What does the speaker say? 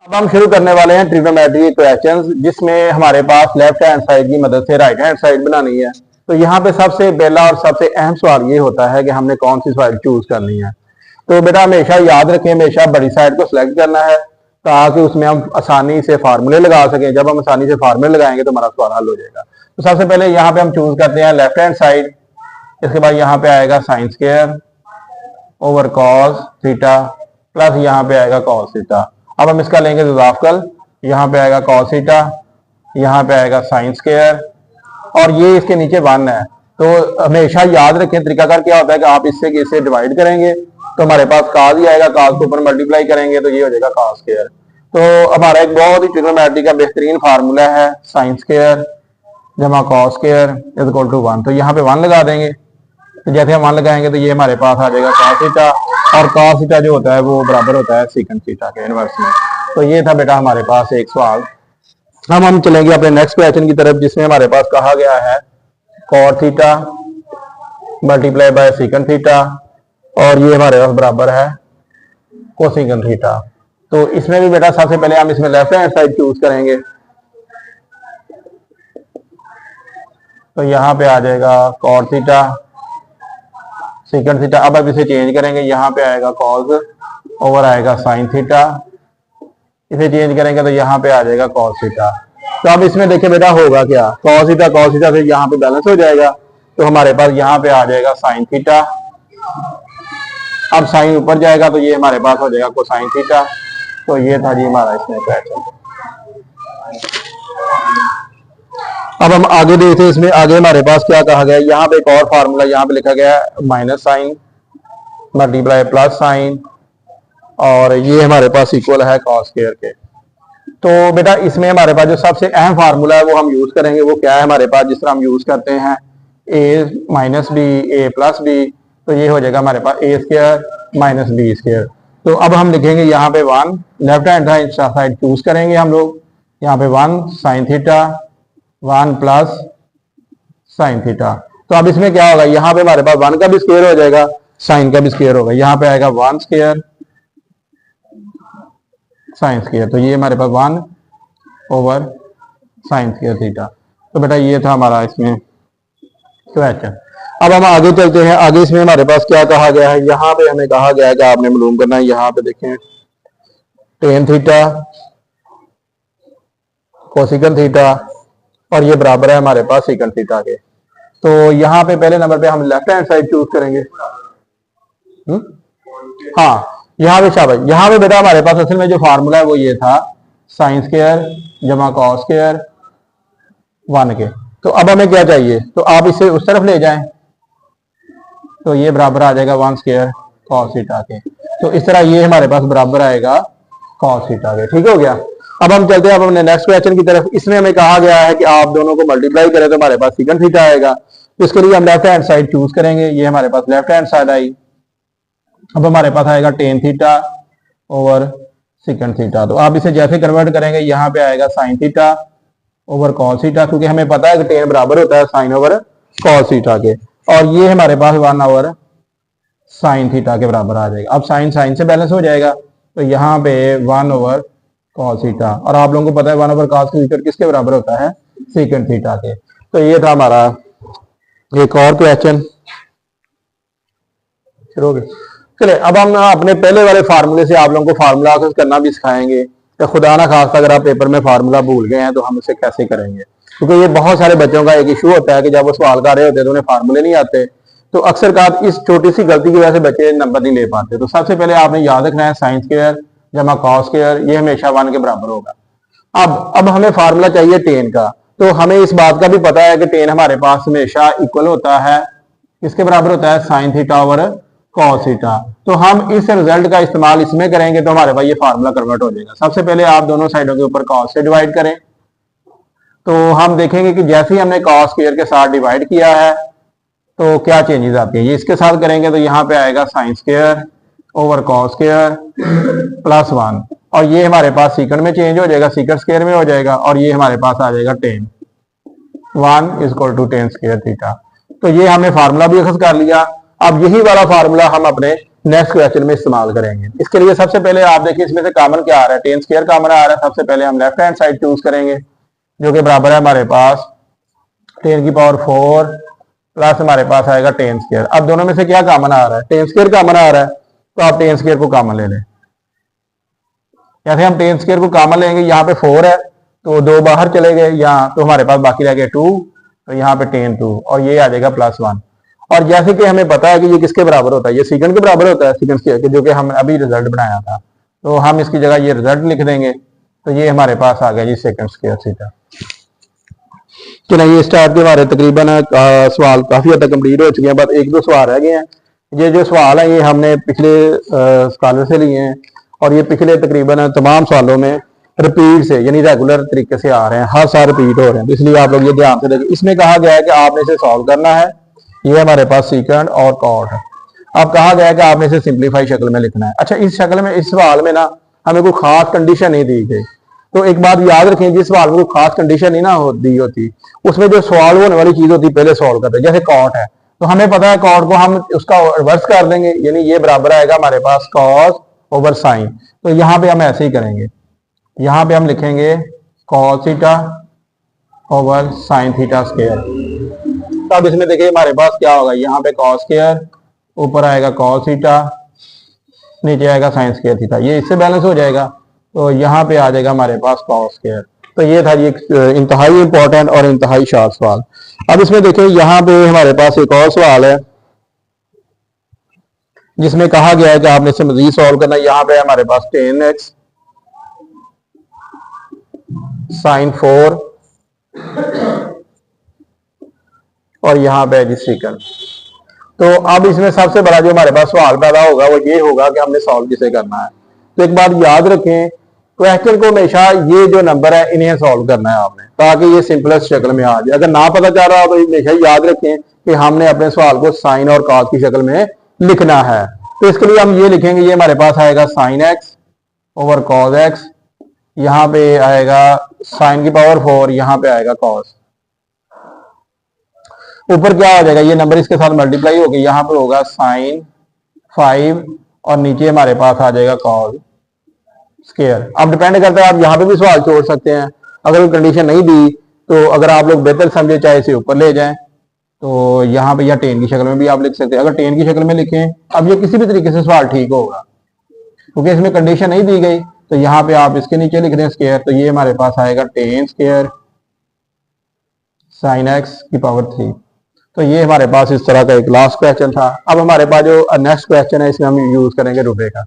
अब हम शुरू करने वाले हैं ट्रिग्नोमेट्री क्वेश्चंस, जिसमें हमारे पास लेफ्ट हैंड साइड की मदद से राइट हैंड साइड बनानी है। तो यहाँ पे सबसे पहला और सबसे अहम सवाल ये होता है कि हमने कौन सी साइड चूज करनी है। तो बेटा हमेशा याद रखें, हमेशा बड़ी साइड को सिलेक्ट करना है ताकि उसमें हम आसानी से फार्मूले लगा सकें। जब हम आसानी से फार्मूले लगाएंगे तो हमारा सवाल हल हो जाएगा। तो सबसे पहले यहाँ पे हम चूज करते हैं लेफ्ट हैंड साइड। इसके बाद यहाँ पे आएगा sine square over cos theta plus यहाँ पे आएगा कॉस थीटा। अब हम इसका लेंगे इजाफकल, यहाँ पे आएगा कॉस थीटा, यहाँ पे आएगा साइन स्क्वायर और ये इसके नीचे 1 है। तो हमेशा याद रखें तरीकाकार क्या होता है कि आप इससे इसे डिवाइड करेंगे तो हमारे पास काज ही आएगा, काज के ऊपर मल्टीप्लाई करेंगे तो ये हो जाएगा कॉस स्क्वायर। तो हमारा एक बहुत ही ट्रिग्नोमेट्री का बेहतरीन फार्मूला है साइन स्क्वायर जमा cos square is equal to 1। तो यहाँ पे 1 लगा देंगे। तो जैसे हम 1 लगाएंगे तो ये हमारे पास आ जाएगा कॉस थीटा, और कॉस थीटा जो होता है वो बराबर होता है सीकंट थीटा के इनवर्स में। तो ये था बेटा हमारे पास एक सवाल। हम चलेंगे अपने नेक्स्ट क्वेश्चन की तरफ, जिसमें हमारे पास कहा गया है cot theta multiply by secant theta और ये हमारे पास बराबर है कोसेकंट थीटा। तो इसमें भी बेटा सबसे पहले हम इसमें लेफ्ट हैंड साइड चूज करेंगे। तो यहाँ पे आ जाएगा कॉट थीटा सीकंट थीटा। अब इसे चेंज करेंगे, यहाँ पे आएगा कॉस ओवर आएगा साइन थीटा। इसे चेंज करेंगे तो यहाँ पे आ जाएगा कॉस थीटा। तो अब इसमें देखिए बेटा होगा क्या, कॉस थीटा से यहाँ पे बैलेंस हो जाएगा। तो हमारे पास यहाँ पे आ जाएगा साइन थीटा। अब साइन ऊपर जाएगा तो ये हमारे पास हो जाएगा कोसाइन थीटा। तो ये था जी हमारा इसमें क्वेश्चन। अब हम आगे देखते हैं, इसमें आगे हमारे पास क्या कहा गया है। यहाँ पे एक और फार्मूला यहाँ पे लिखा गया है minus sine multiply plus sine और ये हमारे पास इक्वल है कॉस स्क्वायर के। तो बेटा इसमें हमारे पास जो सबसे अहम फार्मूला है वो हम यूज करेंगे। वो क्या है हमारे पास, जिस तरह हम यूज करते हैं ए माइनस बी ए प्लस बी, तो ये हो जाएगा हमारे पास ए स्क्वायर माइनस बी स्क्वायर। तो अब हम लिखेंगे यहाँ पे 1, लेफ्ट हैंड साइड चूज करेंगे हम लोग। यहाँ पे 1 sine theta 1 plus sine theta. तो अब इसमें क्या होगा, यहाँ पे हमारे पास 1 का भी स्क्वायर हो जाएगा, साइन का भी स्क्वायर होगा। यहाँ पे आएगा 1 स्क्वायर साइन स्क्वायर। तो ये हमारे पास 1 ओवर साइन स्क्वायर थीटा। तो बेटा ये था हमारा इसमें क्वेश्चन। अब हम आगे चलते हैं। आगे इसमें हमारे पास क्या कहा गया है, यहाँ पे हमें कहा गया है कि आपने मालूम करना है। यहाँ पे देखें टेन थीटा कोसेकंट थीटा और ये बराबर है हमारे पास सेकंड थीटा के। तो यहाँ पे पहले नंबर पे हम लेफ्ट हैंड साइड चूज करेंगे। हाँ यहाँ पे शाबाश, यहाँ पे बेटा हमारे पास असल में जो फार्मूला है वो ये था साइन स्क्वायर जमा कॉस स्क्वायर 1 के। तो अब हमें क्या चाहिए, तो आप इसे उस तरफ ले जाएं तो ये बराबर आ जाएगा 1 स्क्वायर कॉस थीटा के। तो इस तरह ये हमारे पास बराबर आएगा कॉस थीटा के। ठीक हो गया। अब हम चलते हैं अब अपने नेक्स्ट क्वेश्चन की तरफ। इसमें हमें कहा गया है कि आप दोनों को मल्टीप्लाई करें तो हमारे पास सेकंड थीटा आएगा। तो इसके लिए हम लेफ्ट हैंड साइड चूज करेंगे। ये हमारे पास लेफ्ट हैंड साइड आई। अब हमारे पास आएगा tan theta over second theta. तो आप इसे जैसे कन्वर्ट करेंगे, यहाँ पे आएगा sine theta over cos theta, क्योंकि हमें पता है कि टेन बराबर होता है साइन ओवर कॉस थीटा के। और ये हमारे पास 1 ओवर साइन थीटा के बराबर आ जाएगा। अब साइन साइन से बैलेंस हो जाएगा, तो यहाँ पे 1 ओवर कॉस थीटा। और आप लोगों को पता है 1 ओवर कॉस थीटा किसके बराबर होता है, सेकंड थीटा के। तो ये था हमारा एक और क्वेश्चन। चलिए अब हम अपने पहले वाले फार्मूले से आप लोगों को फार्मूला करना भी सिखाएंगे। तो खुदा ना खास्ता अगर आप पेपर में फार्मूला भूल गए हैं तो हम इसे कैसे करेंगे, क्योंकि ये बहुत सारे बच्चों का एक इशू होता है कि जब वो सवाल कर रहे होते हैं तो उन्हें फार्मूले नहीं आते। तो अक्सर का इस छोटी सी गलती की वजह से बच्चे नंबर नहीं ले पाते। तो सबसे पहले आपने याद रखना है साइन स्क्वायर जमा कॉस स्क्वायर, ये हमेशा 1 के बराबर होगा। अब हमें फार्मूला चाहिए टेन का। तो हमें इस बात का भी पता है कि टेन हमारे पास हमेशा इक्वल होता है, इसके बराबर होता है sine theta over cos theta. तो हम इस रिजल्ट का इस्तेमाल इसमें करेंगे तो हमारे पास ये फार्मूला कन्वर्ट हो जाएगा। सबसे पहले आप दोनों साइडों के ऊपर कॉस से डिवाइड करें। तो हम देखेंगे कि जैसे ही हमने कॉस स्क्वायर के साथ डिवाइड किया है तो क्या चेंजेस आती है। ये इसके साथ करेंगे तो यहाँ पे आएगा sine square over cos square plus 1, और ये हमारे पास सीकंड में चेंज हो जाएगा, सीकंड स्क्वायर में हो जाएगा, और ये हमारे पास आ जाएगा 10 1 is equal to 10 square theta. तो ये हमने फार्मूला भी अखज कर लिया। अब यही वाला फार्मूला हम अपने नेक्स्ट क्वेश्चन में इस्तेमाल करेंगे। इसके लिए सबसे पहले आप देखिए इसमें से कॉमन क्या आ रहा है, टेन स्क्वायर कॉमन आ रहा है। सबसे पहले हम लेफ्ट हैंड साइड चूज करेंगे जो कि बराबर है हमारे पास 10 की पावर 4 प्लस हमारे पास आएगा 10 स्क्वायर। अब दोनों में से क्या कॉमन आ रहा है, 10 स्क्वायर कॉमन आ रहा है, तो आप 10 स्क्वायर को कॉमन ले लें। जैसे हम 10 स्क्वायर को कॉमन लेंगे, यहाँ पे 4 है तो 2 बाहर चले गए, यहाँ तो हमारे पास बाकी रह गए 2, तो यहाँ पे 10 2 और ये आ जाएगा +1। और जैसे कि हमें पता है कि ये किसके बराबर होता है, ये सेकंड के बराबर होता है, सेकंड स्क्वायर जो कि हम अभी रिजल्ट बनाया था, तो हम इसकी जगह ये रिजल्ट लिख देंगे। तो ये हमारे पास आ गया जी सेकंड स्क्वायर थीटा। चलो ये स्टार्ट के हमारे तकरीबन सवाल काफी हद तक कंप्लीट हो चुके हैं, बस 1-2 सवाल रह गए हैं। ये जो सवाल है ये हमने पिछले स्कॉलर से लिए हैं और ये पिछले तकरीबन तमाम सवालों में रिपीट से यानी रेगुलर तरीके से आ रहे हैं, हर साल रिपीट हो रहे हैं, तो इसलिए आप लोग ये ध्यान से देखिए। इसमें कहा गया है कि आपने इसे सॉल्व करना है, ये हमारे पास सीकेंड और कॉट है। अब कहा गया है कि आपने इसे सिंप्लीफाई शक्ल में लिखना है। अच्छा, इस शक्ल में इस सवाल में ना हमें कोई खास कंडीशन नहीं दी गई, तो एक बात याद रखें, जिस सवाल में कोई खास कंडीशन नहीं ना दी होती उसमें जो सवाल होने वाली चीज होती पहले सॉल्व करते हैं। जैसे कॉट है तो हमें पता है कॉट को हम उसका रिवर्स कर देंगे, यानी ये बराबर आएगा हमारे पास कॉस ओवर साइन। तो यहाँ पे हम ऐसे ही करेंगे, यहाँ पे हम लिखेंगे cos theta over sine theta square. तो अब इसमें देखिए हमारे पास क्या होगा, यहाँ पे कॉस स्क्वायर, ऊपर आएगा कॉस थीटा, नीचे आएगा साइन स्क्वायर थीटा, ये इससे बैलेंस हो जाएगा। तो यहाँ पे आ जाएगा हमारे पास कॉस स्क्वायर। तो ये था ये इंतहाई इंपॉर्टेंट और इंतहाई शार्ट सवाल। अब इसमें देखिए यहाँ पे हमारे पास एक और सवाल है जिसमें कहा गया है कि आपने इसे मजीद सॉल्व करना है। यहाँ पे हमारे पास 10x साइन 4 और यहाँ पे है जी सेकंड। तो अब इसमें सबसे बड़ा जो हमारे पास सवाल पैदा होगा वो ये होगा कि हमने सॉल्व किसे करना है। तो एक बात याद रखें, क्वेश्चन को हमेशा ये जो नंबर है इन्हें सॉल्व करना है आपने, ताकि ये सिंपलेस्ट शक्ल में आ जाए। अगर ना पता चल रहा हो तो हमेशा याद रखें कि हमने अपने सवाल को साइन और कॉस की शक्ल में लिखना है। तो इसके लिए हम ये लिखेंगे, ये हमारे पास आएगा sine x over cos x, यहाँ पे आएगा साइन की पावर 4, यहाँ पे आएगा कॉस। ऊपर क्या हो जाएगा, ये नंबर इसके साथ मल्टीप्लाई होगी, यहाँ पे होगा साइन 5 और नीचे हमारे पास आ जाएगा कॉस स्क्वायर। अब डिपेंड करता है, आप यहाँ पे भी सवाल छोड़ सकते हैं अगर कोई कंडीशन नहीं दी, तो अगर आप लोग बेहतर समझे चाहे इसे ऊपर ले जाएं तो यहाँ पे या 10 की शक्ल में भी आप लिख सकते हैं। अगर 10 की शक्ल में लिखें, अब ये किसी भी तरीके से सवाल ठीक होगा क्योंकि इसमें कंडीशन नहीं दी गई, तो यहाँ पे आप इसके नीचे लिख दें स्क्वायर, तो ये हमारे पास आएगा 10 स्क्वायर साइन एक्स की पावर 3। तो ये हमारे पास इस तरह का एक लास्ट क्वेश्चन था। अब हमारे पास जो नेक्स्ट क्वेश्चन है इसमें हम यूज करेंगे रुपए का।